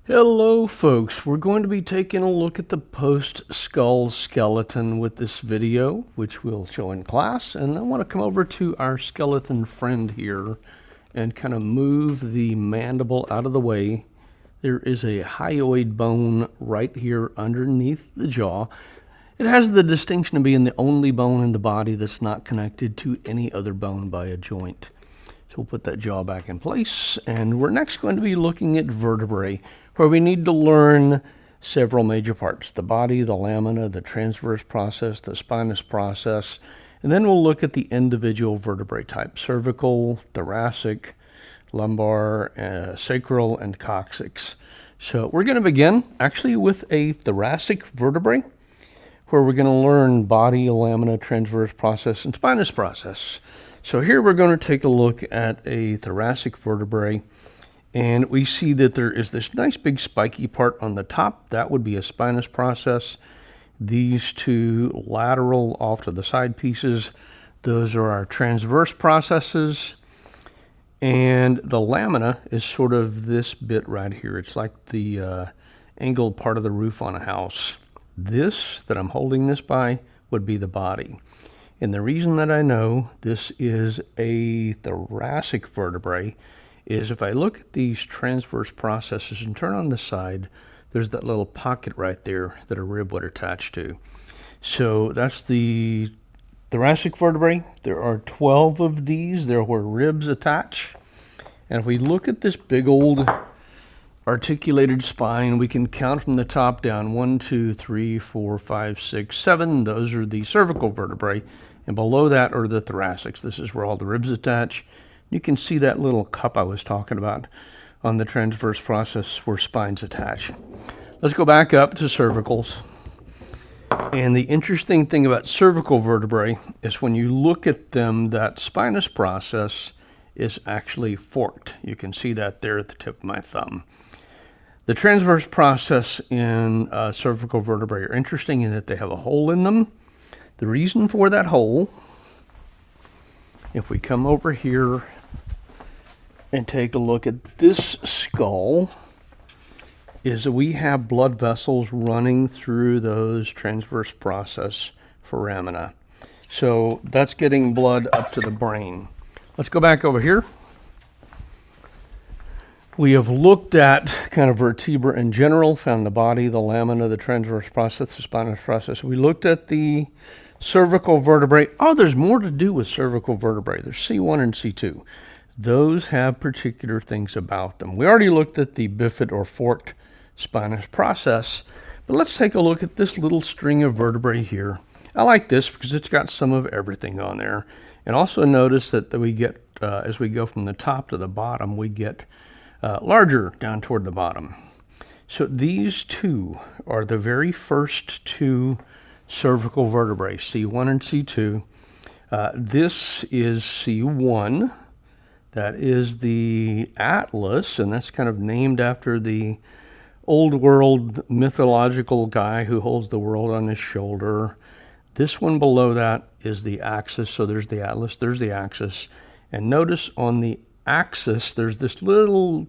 Hello folks, we're going to be taking a look at the post-skull skeleton with this video, which we'll show in class. And I want to come over to our skeleton friend here and kind of move the mandible out of the way. There is a hyoid bone right here underneath the jaw. It has the distinction of being the only bone in the body that's not connected to any other bone by a joint. So we'll put that jaw back in place, and we're next going to be looking at vertebrae, where we need to learn several major parts: the body, the lamina, the transverse process, the spinous process, and then we'll look at the individual vertebrae types: cervical, thoracic, lumbar, sacral, and coccyx. So we're going to begin actually with a thoracic vertebrae, where we're going to learn body, lamina, transverse process, and spinous process. So here we're going to take a look at a thoracic vertebrae, and we see that there is this nice big spiky part on the top. That would be a spinous process. These two lateral off to the side pieces, those are our transverse processes. And the lamina is sort of this bit right here. It's like the angled part of the roof on a house. This that I'm holding this by would be the body. And the reason that I know this is a thoracic vertebrae is if I look at these transverse processes and turn on the side, there's that little pocket right there that a rib would attach to. So that's the thoracic vertebrae. There are 12 of these. They're where ribs attach. And if we look at this big old articulated spine, we can count from the top down: 1, 2, 3, 4, 5, 6, 7. Those are the cervical vertebrae. And below that are the thoracics. This is where all the ribs attach. You can see that little cup I was talking about on the transverse process where spines attach. Let's go back up to cervicals. And the interesting thing about cervical vertebrae is when you look at them, that spinous process is actually forked. You can see that there at the tip of my thumb. The transverse process in cervical vertebrae are interesting in that they have a hole in them. The reason for that hole, if we come over here and take a look at this skull, is that we have blood vessels running through those transverse process foramina. So that's getting blood up to the brain. Let's go back over here. We have looked at kind of vertebra in general, found the body, the lamina, the transverse process, the spinous process. We looked at the cervical vertebrae. Oh, there's more to do with cervical vertebrae. There's C1 and C2. Those have particular things about them. We already looked at the bifid or forked spinous process, but let's take a look at this little string of vertebrae here. I like this because it's got some of everything on there. And also notice that we get, as we go from the top to the bottom, we get larger down toward the bottom. So these two are the very first two cervical vertebrae, C1 and C2. This is C1. That is the atlas, and that's kind of named after the old world mythological guy who holds the world on his shoulder. This one below that is the axis. So there's the atlas, there's the axis. And notice on the axis, there's this little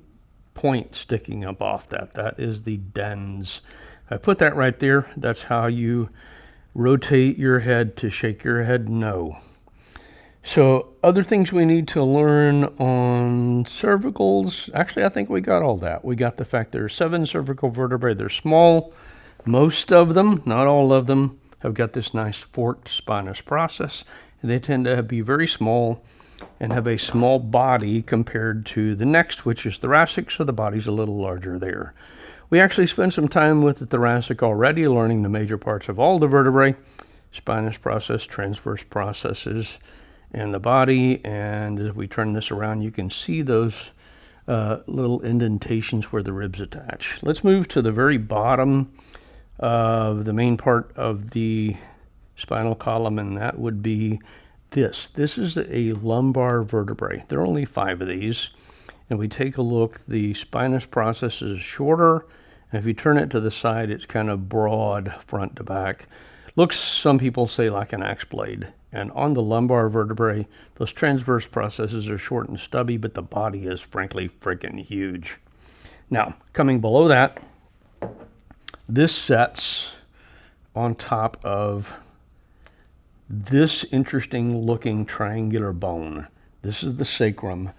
point sticking up off that. That is the dens. I put that right there. That's how you rotate your head to shake your head no. So other things we need to learn on cervicals. Actually, I think we got all that. We got the fact there are 7 cervical vertebrae. They're small. Most of them, not all of them, have got this nice forked spinous process. And they tend to be very small and have a small body compared to the next, which is thoracic, so the body's a little larger there. We actually spent some time with the thoracic already, learning the major parts of all the vertebrae: spinous process, transverse processes, and the body. And as we turn this around, you can see those little indentations where the ribs attach. Let's move to the very bottom of the main part of the spinal column, and that would be this. This is a lumbar vertebrae. There are only 5 of these. And we take a look, the spinous process is shorter, and if you turn it to the side, it's kind of broad front to back. Looks, some people say, like an axe blade. And on the lumbar vertebrae, those transverse processes are short and stubby, but the body is frankly freaking huge. Now, coming below that, this sets on top of this interesting looking triangular bone. This is the sacrum.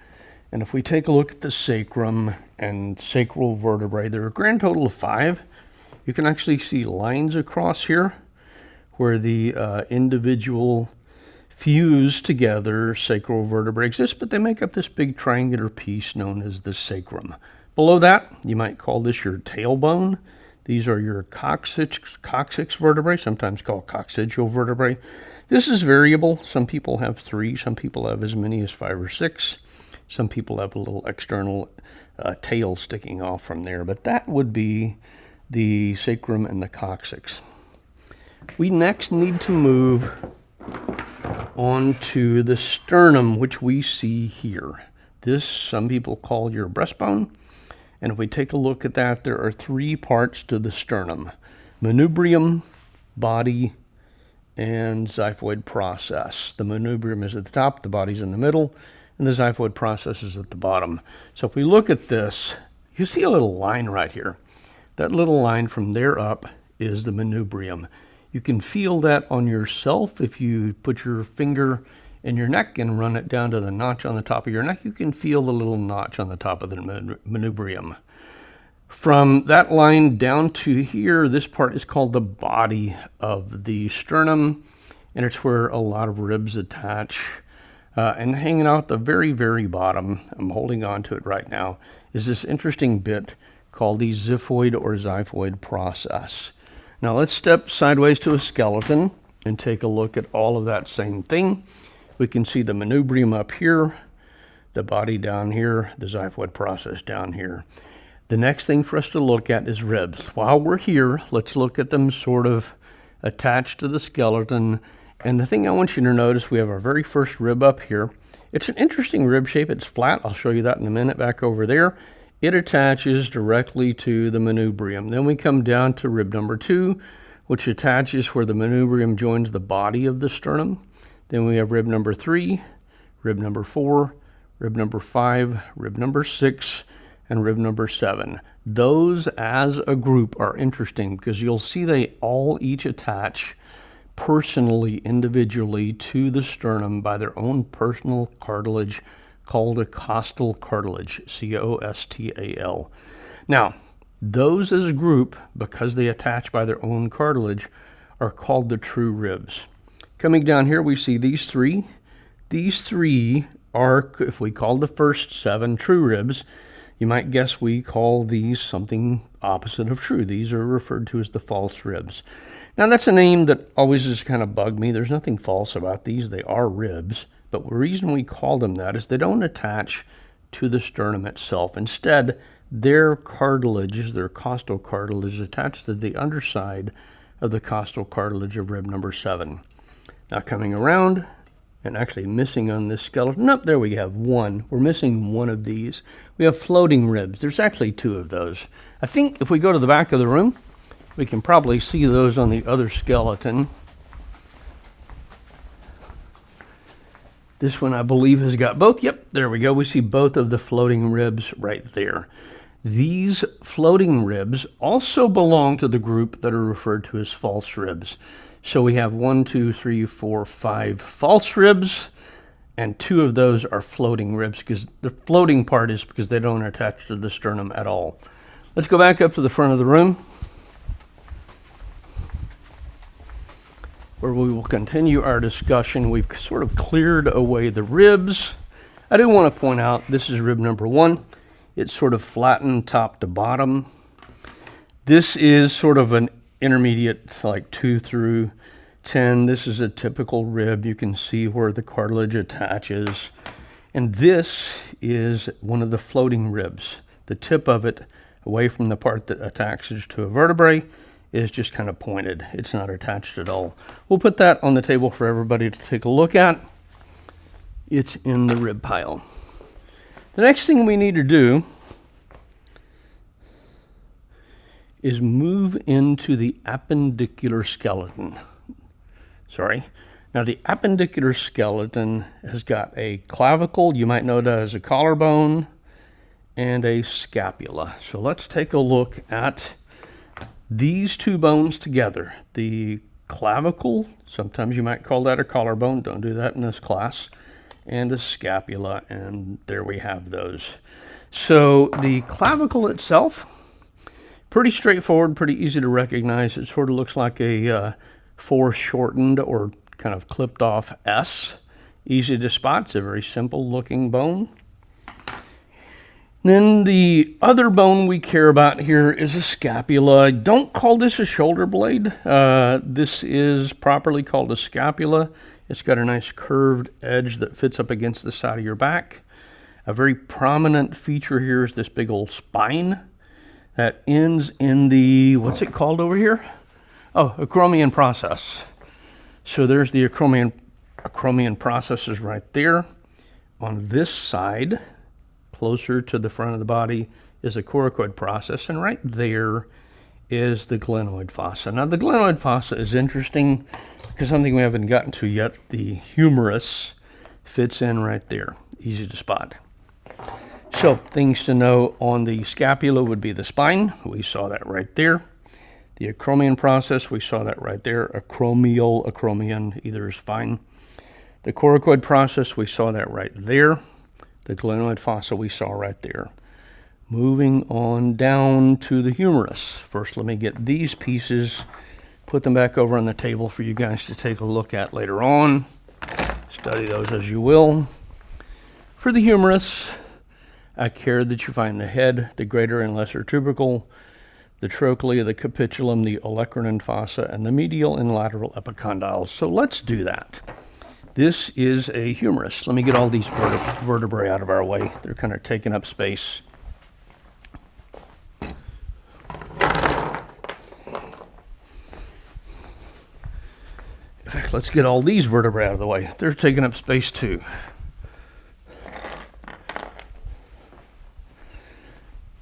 And if we take a look at the sacrum and sacral vertebrae, there are a grand total of 5. You can actually see lines across here where the individual fused together sacral vertebrae exist, but they make up this big triangular piece known as the sacrum. Below that, you might call this your tailbone. These are your coccyx vertebrae, sometimes called coccygeal vertebrae. This is variable. Some people have 3, some people have as many as 5 or 6. Some people have a little external tail sticking off from there, but that would be the sacrum and the coccyx. We next need to move on to the sternum, which we see here. This some people call your breastbone. And if we take a look at that, there are 3 parts to the sternum: manubrium, body, and xiphoid process. The manubrium is at the top, the body's in the middle, and the xiphoid process is at the bottom. So if we look at this, you see a little line right here. That little line from there up is the manubrium. You can feel that on yourself if you put your finger in your neck and run it down to the notch on the top of your neck. You can feel the little notch on the top of the manubrium. From that line down to here, this part is called the body of the sternum, and it's where a lot of ribs attach. And hanging out at the very, very bottom, I'm holding on to it right now, is this interesting bit called the xiphoid or xiphoid process. Now let's step sideways to a skeleton and take a look at all of that same thing. We can see the manubrium up here, the body down here, the xiphoid process down here. The next thing for us to look at is ribs. While we're here, let's look at them sort of attached to the skeleton. And the thing I want you to notice, we have our very first rib up here. It's an interesting rib shape. It's flat. I'll show you that in a minute back over there. It attaches directly to the manubrium. Then we come down to rib number 2, which attaches where the manubrium joins the body of the sternum. Then we have rib number 3, rib number 4, rib number 5, rib number 6, and rib number 7. Those as a group are interesting because you'll see they all each attach personally, individually to the sternum by their own personal cartilage called a costal cartilage, C-O-S-T-A-L. Now, those as a group, because they attach by their own cartilage, are called the true ribs. Coming down here, we see these 3. These 3 are, if we call the first 7 true ribs, you might guess we call these something opposite of true. These are referred to as the false ribs. Now, that's a name that always has kind of bugged me. There's nothing false about these. They are ribs. But the reason we call them that is they don't attach to the sternum itself. Instead, their cartilage, their costal cartilage, is attached to the underside of the costal cartilage of rib number 7. Now coming around, and actually missing on this skeleton, nope, there we have one. We're missing one of these. We have floating ribs. There's actually 2 of those. I think if we go to the back of the room, we can probably see those on the other skeleton. This one, I believe, has got both. Yep, there we go. We see both of the floating ribs right there. These floating ribs also belong to the group that are referred to as false ribs. So we have 1, 2, 3, 4, 5 false ribs, and 2 of those are floating ribs, because the floating part is because they don't attach to the sternum at all. Let's go back up to the front of the room, where we will continue our discussion. We've sort of cleared away the ribs. I do want to point out this is rib number 1. It's sort of flattened top to bottom. This is sort of an intermediate, like 2 through 10. This is a typical rib. You can see where the cartilage attaches. And this is one of the floating ribs. The tip of it, away from the part that attaches to a vertebrae, is just kind of pointed. It's not attached at all. We'll put that on the table for everybody to take a look at. It's in the rib pile. The next thing we need to do is move into the appendicular skeleton. Now the appendicular skeleton has got a clavicle. You might know that as a collarbone, and a scapula. So let's take a look at these two bones together. The clavicle, sometimes you might call that a collarbone, don't do that in this class, and a scapula, and there we have those. So the clavicle itself, pretty straightforward, pretty easy to recognize. It sort of looks like a foreshortened or kind of clipped off S. Easy to spot. It's a very simple looking bone. Then the other bone we care about here is a scapula. Don't call this a shoulder blade. This is properly called a scapula. It's got a nice curved edge that fits up against the side of your back. A very prominent feature here is this big old spine that ends in the, what's it called over here? Oh, acromion process. So there's the acromion processes right there. On this side, closer to the front of the body, is a coracoid process, and right there is the glenoid fossa. Now the glenoid fossa is interesting because something we haven't gotten to yet. The humerus fits in right there, easy to spot. So things to know on the scapula would be the spine. We saw that right there. The acromion process, we saw that right there. Acromial, acromion, either is fine. The coracoid process, we saw that right there. The glenoid fossa, we saw right there. Moving on down to the humerus. First, let me get these pieces, put them back over on the table for you guys to take a look at later on. Study those as you will. For the humerus, I care that you find the head, the greater and lesser tubercle, the trochlea, the capitulum, the olecranon fossa, and the medial and lateral epicondyles. So let's do that. This is a humerus. Let me get all these vertebrae out of our way. They're kind of taking up space. In fact, let's get all these vertebrae out of the way. They're taking up space too.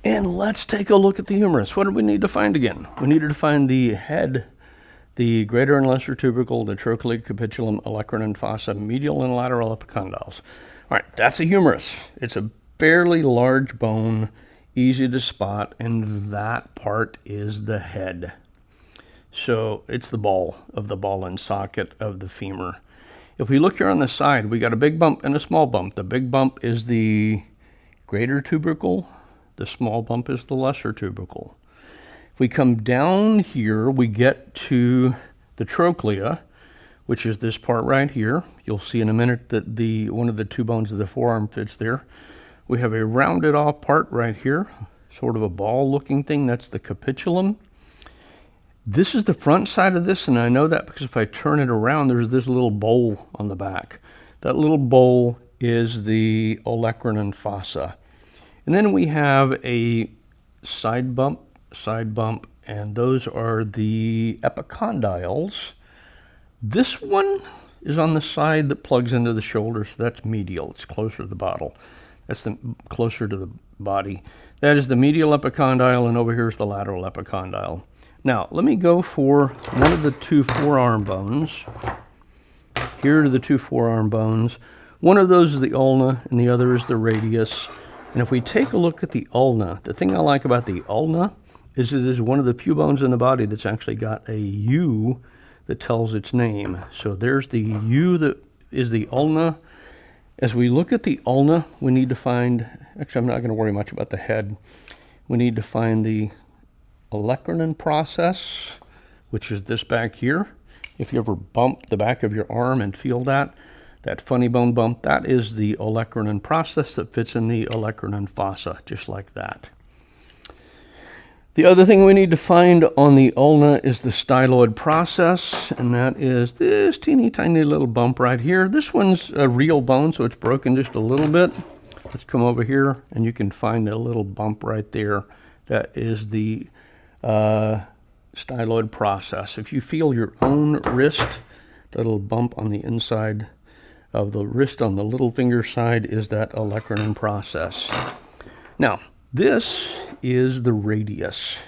And let's take a look at the humerus. What do we need to find again? We needed to find the head, the greater and lesser tubercle, the trochlea, capitulum, olecranon fossa, medial and lateral epicondyles. All right, that's a humerus. It's a fairly large bone, easy to spot, and that part is the head. So it's the ball and socket of the femur. If we look here on the side, we got a big bump and a small bump. The big bump is the greater tubercle. The small bump is the lesser tubercle. If we come down here, we get to the trochlea, which is this part right here. You'll see in a minute that one of the two bones of the forearm fits there. We have a rounded off part right here, sort of a ball looking thing. That's the capitulum. This is the front side of this, and I know that because if I turn it around, there's this little bowl on the back. That little bowl is the olecranon fossa. And then we have a side bump, and those are the epicondyles. This one is on the side that plugs into the shoulder, so that's medial. It's closer to the bottle. That's closer to the body. That is the medial epicondyle, and over here is the lateral epicondyle. Now, let me go for one of the two forearm bones. Here are the two forearm bones. One of those is the ulna, and the other is the radius. And if we take a look at the ulna, the thing I like about the ulna is it is one of the few bones in the body that's actually got a U that tells its name. So there's the U that is the ulna. As we look at the ulna, we need to find, actually I'm not going to worry much about the head. We need to find the olecranon process, which is this back here. If you ever bump the back of your arm and feel that funny bone bump, that is the olecranon process that fits in the olecranon fossa, just like that. The other thing we need to find on the ulna is the styloid process, and that is this teeny tiny little bump right here. This one's a real bone, so it's broken just a little bit. Let's come over here, and you can find a little bump right there. That is the styloid process. If you feel your own wrist, that little bump on the inside of the wrist on the little finger side is that olecranon process. Now, this is the radius.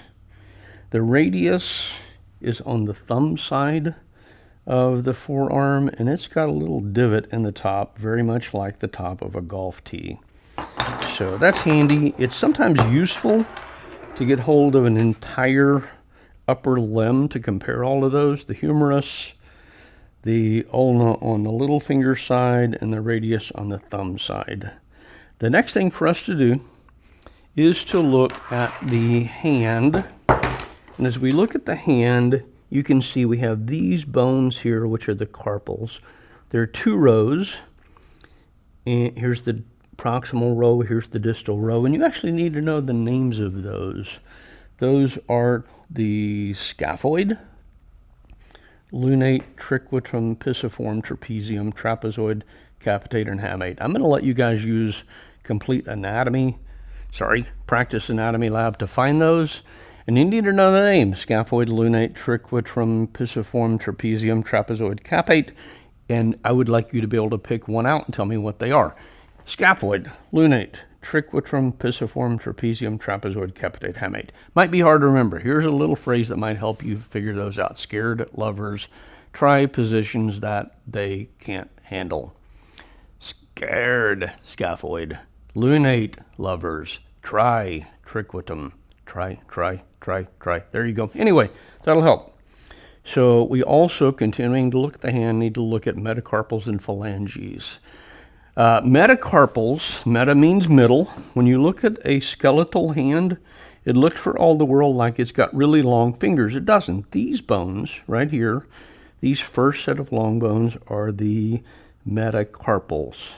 The radius is on the thumb side of the forearm, and it's got a little divot in the top, very much like the top of a golf tee. So that's handy. It's sometimes useful to get hold of an entire upper limb to compare all of those. The humerus, the ulna on the little finger side, and the radius on the thumb side. The next thing for us to do is to look at the hand. And as we look at the hand, you can see we have these bones here, which are the carpals. There are 2 rows. And here's the proximal row, here's the distal row, and you actually need to know the names of those. Those are the scaphoid, lunate, triquetrum, pisiform, trapezium, trapezoid, capitate, and hamate. I'm going to let you guys use Practice Anatomy Lab to find those. And you need to know the names: scaphoid, lunate, triquetrum, pisiform, trapezium, trapezoid, capate. And I would like you to be able to pick one out and tell me what they are. Scaphoid, lunate, triquetrum, pisiform, trapezium, trapezoid, capitate, hamate. Might be hard to remember. Here's a little phrase that might help you figure those out. Scared lovers try positions that they can't handle. Scared scaphoid. Lunate lovers try triquetrum. Try. There you go. Anyway, that'll help. So we also, continuing to look at the hand, need to look at metacarpals and phalanges. Metacarpals, meta means middle. When you look at a skeletal hand, it looks for all the world like it's got really long fingers. It doesn't. These bones right here, these first set of long bones are the metacarpals.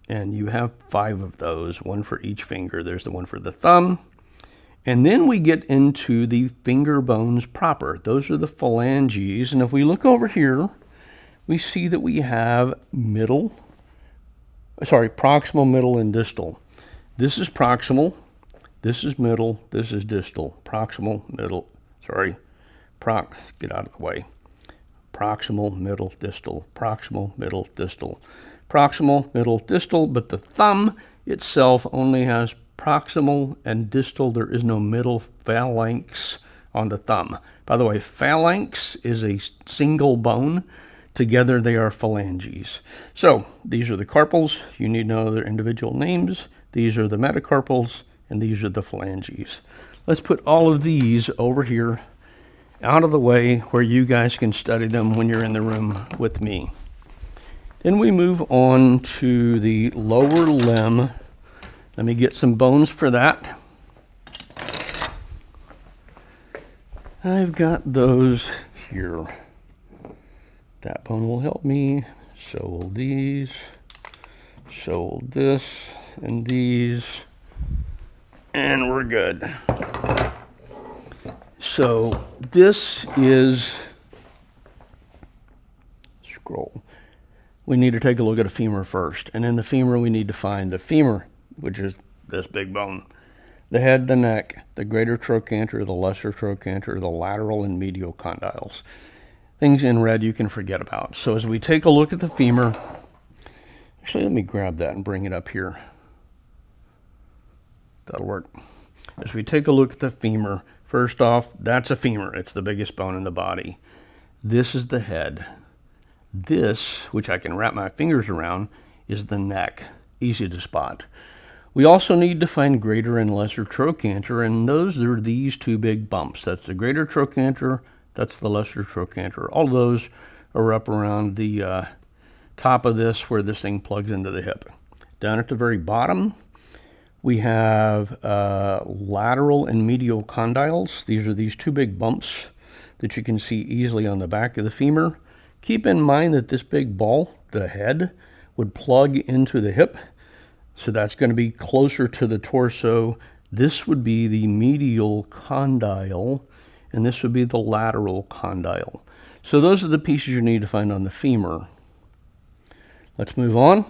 And you have 5 of those, 1 for each finger. There's the one for the thumb. And then we get into the finger bones proper. Those are the phalanges. And if we look over here, we see that we have proximal, middle, and distal. This is proximal, this is middle, this is distal. Proximal, middle, get out of the way. Proximal, middle, distal. Proximal, middle, distal. Proximal, middle, distal, but the thumb itself only has proximal and distal. There is no middle phalanx on the thumb. By the way, phalanx is a single bone. Together they are phalanges. So these are the carpals. You need to know their individual names. These are the metacarpals, and these are the phalanges. Let's put all of these over here out of the way where you guys can study them when you're in the room with me. Then we move on to the lower limb. Let me get some bones for that. I've got those here. That bone will help me. So will these. So will this and these. And we're good. So this is, scroll. We need to take a look at a femur first. And in the femur, we need to find the femur, which is this big bone. The head, the neck, the greater trochanter, the lesser trochanter, the lateral and medial condyles. Things in red you can forget about. So as we take a look at the femur, actually let me grab that and bring it up here. That'll work. As we take a look at the femur, first off, that's a femur. It's the biggest bone in the body. This is the head. This, which I can wrap my fingers around, is the neck. Easy to spot. We also need to find greater and lesser trochanter, and those are these 2 big bumps. That's the greater trochanter, that's the lesser trochanter. All of those are up around the top of this where this thing plugs into the hip. Down at the very bottom, we have lateral and medial condyles. These are these 2 big bumps that you can see easily on the back of the femur. Keep in mind that this big ball, the head, would plug into the hip. So that's going to be closer to the torso. This would be the medial condyle, and this would be the lateral condyle. So those are the pieces you need to find on the femur. Let's move on.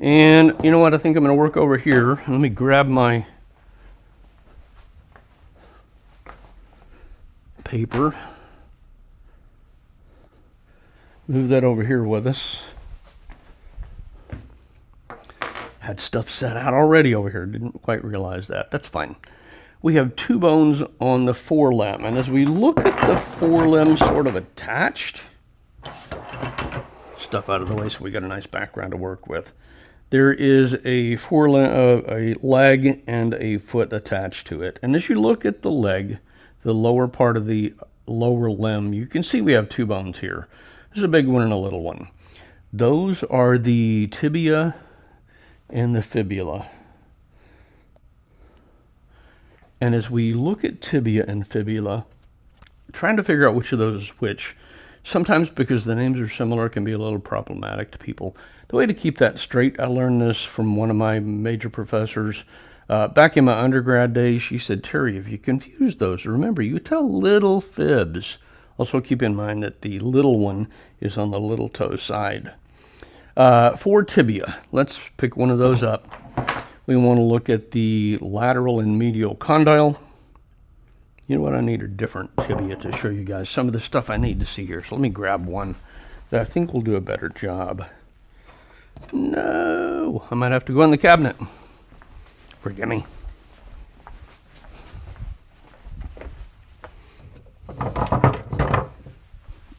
And you know what? I think I'm going to work over here. Let me grab my paper. Move that over here with us. Had stuff set out already over here. Didn't quite realize that. That's fine. we have two bones on the forelimb. And as we look at the forelimb sort of attached, stuff out of the way so we got a nice background to work with. There is a a leg and a foot attached to it. And as you look at the leg, the lower part of the lower limb, you can see we have two bones here. There's a big one and a little one. Those are the tibia and the fibula. And as we look at tibia and fibula, trying to figure out which of those is which, sometimes because the names are similar, it can be a little problematic to people. The way to keep that straight, I learned this from one of my major professors. Back in my undergrad days, she said, Terry, if you confuse those, remember, you tell little fibs. Also keep in mind that the little one is on the little toe side. For tibia, let's pick one of those up. We want to look at the lateral and medial condyle. You know what, I need a different tibia to show you guys some of the stuff I need to see here. So let me grab one that I think will do a better job. No, I might have to go in the cabinet. Forgive me.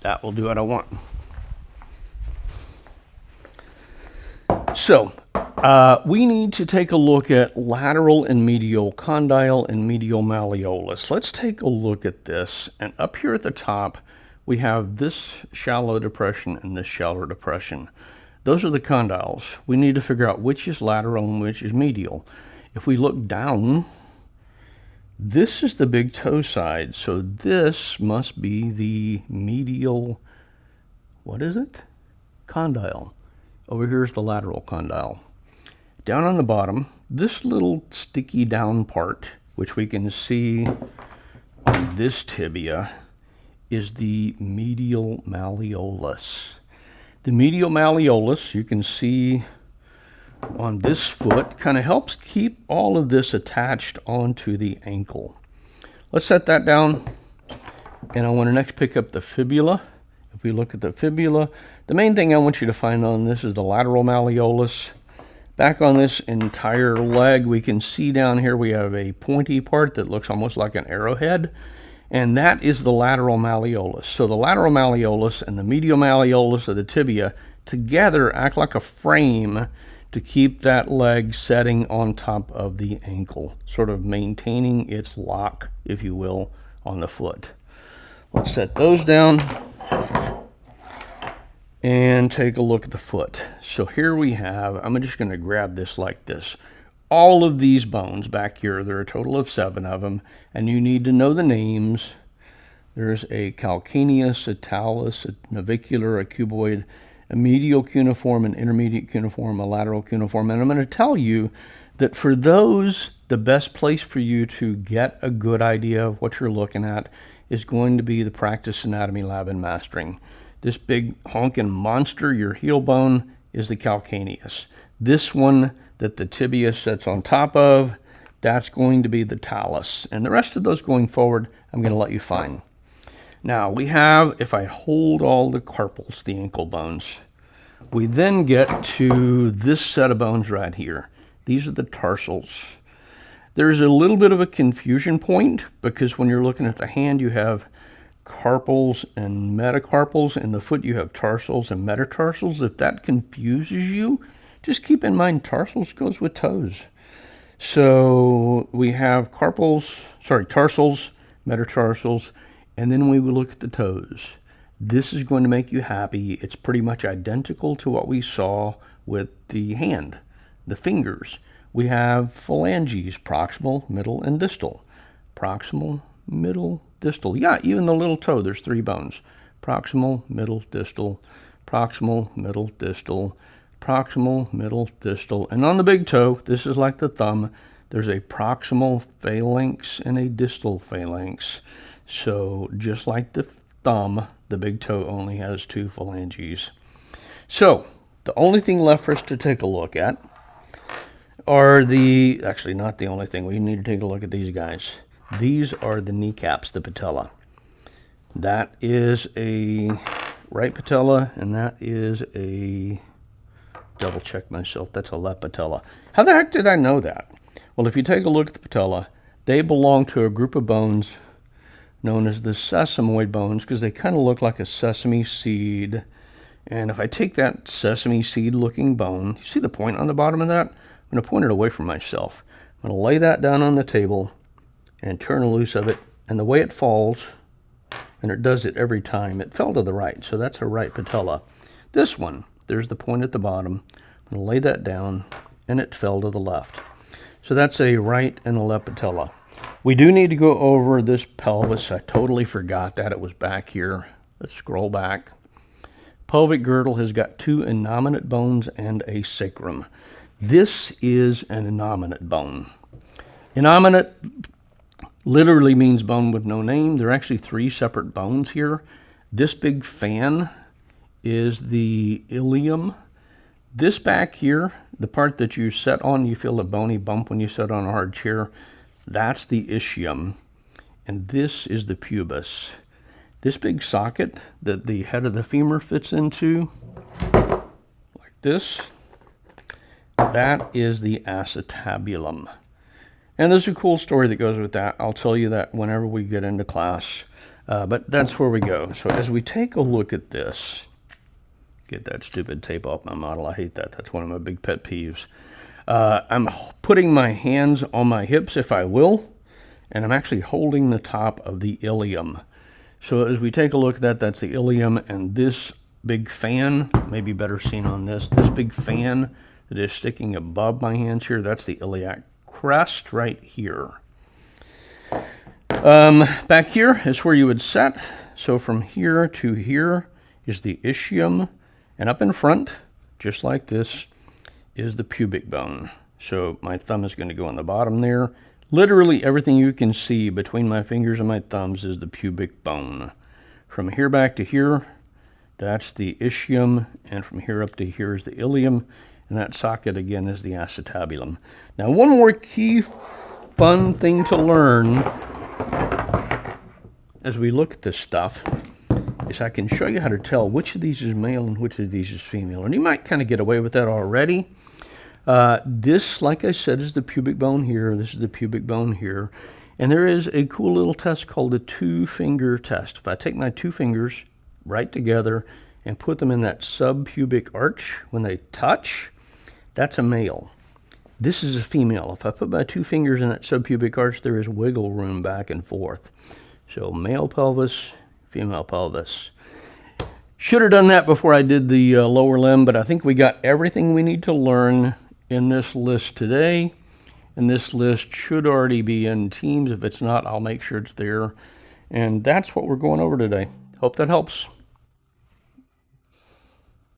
That will do what I want. So, we need to take a look at lateral and medial condyle and medial malleolus. Let's take a look at this. And up here at the top, we have this shallow depression and this shallow depression. Those are the condyles. We need to figure out which is lateral and which is medial. If we look down, this is the big toe side. So this must be the medial, what is it? Condyle. Over here is the lateral condyle. Down on the bottom, this little sticky down part, which we can see on this tibia, is the medial malleolus. The medial malleolus, you can see on this foot, kind of helps keep all of this attached onto the ankle. Let's set that down, and I want to next pick up the fibula. If we look at the fibula, the main thing I want you to find on this is the lateral malleolus. Back on this entire leg, we can see down here we have a pointy part that looks almost like an arrowhead, and that is the lateral malleolus. So the lateral malleolus and the medial malleolus of the tibia together act like a frame to keep that leg setting on top of the ankle, sort of maintaining its lock, if you will, on the foot. Let's set those down and take a look at the foot. So here we have, I'm just going to grab this like this. All of these bones back here, there are a total of 7 of them, and you need to know the names. There's a calcaneus, a talus, a navicular, a cuboid, a medial cuneiform, an intermediate cuneiform, a lateral cuneiform. And I'm going to tell you that for those, the best place for you to get a good idea of what you're looking at is going to be the Practice Anatomy Lab in Mastering. This big honking monster, your heel bone, is the calcaneus. This one that the tibia sits on top of, that's going to be the talus. And the rest of those going forward, I'm going to let you find. Now we have, if I hold all the carpals, the ankle bones, we then get to this set of bones right here. These are the tarsals. There's a little bit of a confusion point because when you're looking at the hand, you have carpals and metacarpals. In the foot, you have tarsals and metatarsals. If that confuses you, just keep in mind tarsals goes with toes. So we have tarsals, metatarsals, and then we will look at the toes. This is going to make you happy. It's pretty much identical to what we saw with the hand, the fingers. We have phalanges, proximal, middle, and distal. Proximal, middle, distal. Yeah, even the little toe, there's 3 bones. Proximal, middle, distal, proximal, middle, distal, proximal, middle, distal. And on the big toe, this is like the thumb, there's a proximal phalanx and a distal phalanx. So just like the thumb, the big toe only has 2 phalanges. So the only thing left for us to take a look at are actually not the only thing, we need to take a look at these guys. These are the kneecaps, the patella. That is a right patella, and that is a, double check myself, that's a left patella. How the heck did I know that? Well, if you take a look at the patella, They belong to a group of bones known as the sesamoid bones because they kind of look like a sesame seed. And if I take that sesame seed looking bone, you see the point on the bottom of that? I'm going to point it away from myself. I'm going to lay that down on the table and turn loose of it. And the way it falls, and it does it every time, it fell to the right. So that's a right patella. This one, there's the point at the bottom. I'm going to lay that down, and it fell to the left. So that's a right and a left patella. We do need to go over this pelvis. I totally forgot that it was back here. Let's scroll back. Pelvic girdle has got 2 innominate bones and a sacrum. This is an innominate bone. Innominate literally means bone with no name. There are actually 3 separate bones here. This big fan is the ilium. This back here, the part that you set on, you feel the bony bump when you sit on a hard chair, that's the ischium. And this is the pubis. This big socket that the head of the femur fits into, like this, that is the acetabulum. And there's a cool story that goes with that. I'll tell you that whenever we get into class. But that's where we go. So as we take a look at this, get that stupid tape off my model. I hate that. That's one of my big pet peeves. I'm putting my hands on my hips, if I will, and I'm actually holding the top of the ilium. So as we take a look at that, that's the ilium, and this big fan, maybe better seen on this big fan that is sticking above my hands here, that's the iliac crest right here. Back here is where you would set. So from here to here is the ischium, and up in front, just like this, is the pubic bone. So my thumb is going to go on the bottom there. Literally everything you can see between my fingers and my thumbs is the pubic bone. From here back to here, that's the ischium, and from here up to here is the ilium, and that socket again is the acetabulum. Now one more key fun thing to learn as we look at this stuff is I can show you how to tell which of these is male and which of these is female. And you might kind of get away with that already. This, like I said, is the pubic bone here. This is the pubic bone here. And there is a cool little test called the 2-finger test. If I take my 2 fingers right together and put them in that subpubic arch, when they touch, that's a male. This is a female. If I put my 2 fingers in that subpubic arch, there is wiggle room back and forth. So male pelvis, female pelvis. Should have done that before I did the lower limb, but I think we got everything we need to learn in this list today. And this list should already be in Teams. If it's not, I'll make sure it's there. And that's what we're going over today. Hope that helps.